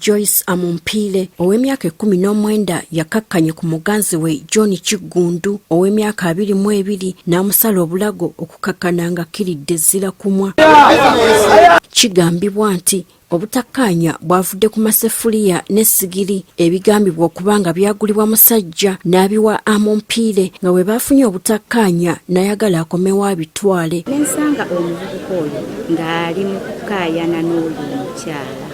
Joyce Amumpile ow'emyaka 19 yakakkanye ku muganzi we John Kigundu ow'emyaka 22 n'amusala obulago okukakkana nga kiridde zira kumwa. Kigambibwa nti obutakkaanya bwavudde ku masefuliya n'essigiri ebigambibwa okubanga byagulibwa musajja n'abiwa Amumpile nga bwe bafunye obutakkaanya n'ayagala akomewo abitwale. Nensanga omuvubuka oyo ng'ali mu kukkaayana n'oyo omukyala.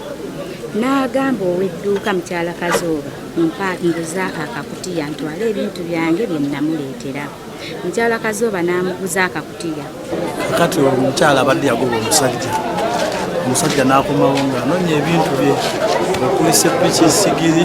N'agamba ow'edduuka mukyala Kazooba nguza akakutiya ntwale ebintu byange bye namuleetera. Mukyala Kazooba n'amuguza akakutiya. Kati omukyala abadde yagoba omusajja n'akomawo ng'anoonya ebintu bye okuli seppiki, sigiri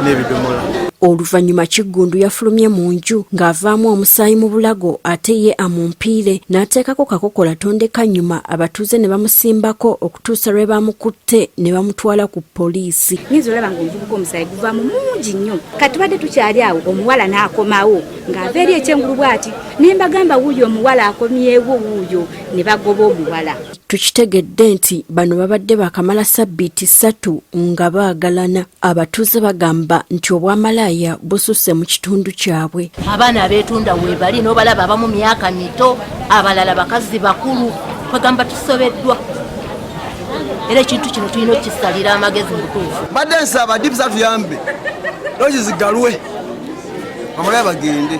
n'ebidomola. Oluvannyuma Kigundu yafulumye mu nju ng'avaamu omusaayi mu bulago ate ye Amumpile n'ateekako kakokola tondeka nnyuma abatuuze ne bamusimbako okutuusa lwe bamukutte ne bamutwala ku poliisi. Nyiza olaba ng'omuvubuka omusaayi guvaamu mungi nnyo. Kati badde tukyali awo omuwala n'akomawo ng'ava eri ekyengulu bw'ati ne mbagamba wuuyo omuwala akomyewo wuuyo ne bagoba omuwala. Tukitegedde nti bano babadde bakamala sabbiiti 3 nga baagalana. Abatuuze bagamba nti obwamalaaya bususse mu kitundu kyabwe. Abaana abeetunda weebali n'obalaba abamu myaka mito, abalala bakazi bakulu, kwegamba tusobeddwa. Era ekintu kino tulina okukisalira amagezi mu butuufu. Badde nsaba dipu zatuyambe loogi zigalwe bamalaaya bagende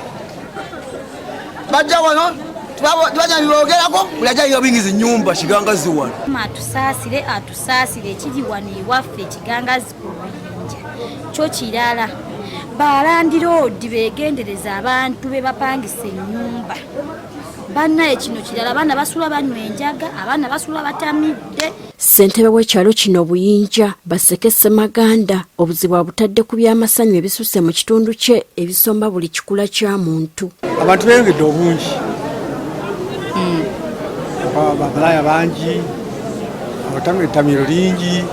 bajja wano tubajja bibogerako buli ajja yobingiza ennyumba kigangazi wano. Atusaasire ekiri wano ewaffe ekigangazi ku buyinja kyo kirala. Balandiroodi beegendereza abantu be bapangisa ennyumba. Bannaye kino kirala, abaana basula banywa enjaga, abaana basula batamidde. Ssentebe w'ekyalo kino Buyinja Basekese Maganda obuzibu abutadde ku by'amasanyu ebisusse mu kitundu kye ebisomba buli kikula kya muntu. Abantu beyongedde obungi. Abamalaaya bangi, abatamiro lingi,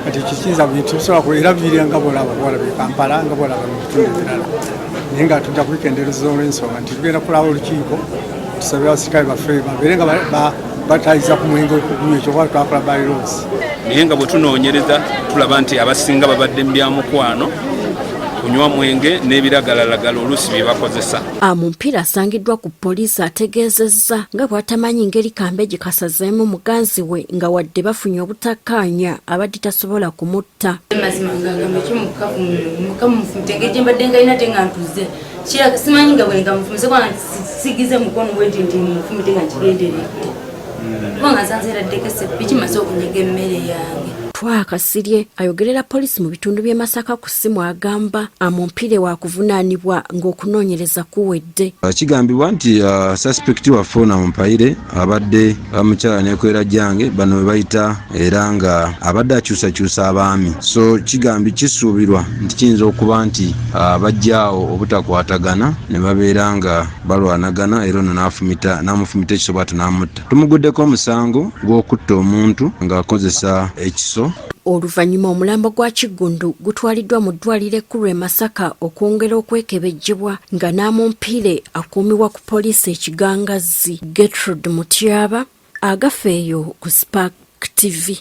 kati ekisinza bintu bisobola kwerabirira nga bwolaba bwolaba Kampala nga bwolaba mu bitundu ebirala. Naye nga tujja kubikendeereza olw'ensonga nti tugenda kulaba olukiiko tusabe abasirikale baffe babeere nga batayiza ku mwenge okugunya ekyo kuba twakola bylaws. Naye nga bwe tunoonyereza tulaba nti abasinga babadde mu byamukwano, kunywa mwenge n'ebiragalalagala oluusi bye bakozesa. Amumpile asangiddwa ku poliisi ategeezezza nga bw'atamanyi ngeri kambe gye kasazeemu muganzi we nga wadde bafunye obutakkaanya abadde tasobola kumutta. Mazima ngagamba ekyomukamufumitenge gye mbadde ngalina te nga ntuze simanyi nga bwe nga mufumise kwa sigize mukono we nti mufumite nga kigenderedde kubanga nsanzeera ddeko seppiki maze okunyega emmere yange. Twakasirye ayogerera poliisi mu bitundu by'e Masaka ku ssimu agamba Amumpile wa kuvunaanibwa ng'okunoonyereza kuwedde. Kigambibwa nti suspect waffe Amumpile abadde bamukyala n'ekwera jange bano we bayita era nga abadde akyusakyusa abaami. So kisuubirwa nti kiyinza okuba nti bajjaawo obutakwatagana ne babeera nga balwanagana era ono n'amufumita ekisobwata n'amutta. Tumuguddeko omusango gw'okutta omuntu ng'akozesa ekiso. Oluvannyuma omulambo gwa Kigundu gutwaliddwa mu ddwaliro ekkulu e Masaka okwongera okwekebejjebwa nga n'Amumpile akuumibwa ku poliisi ekigangazi. Gertrude Mutyaba, Agafeeyo ku Spark TV.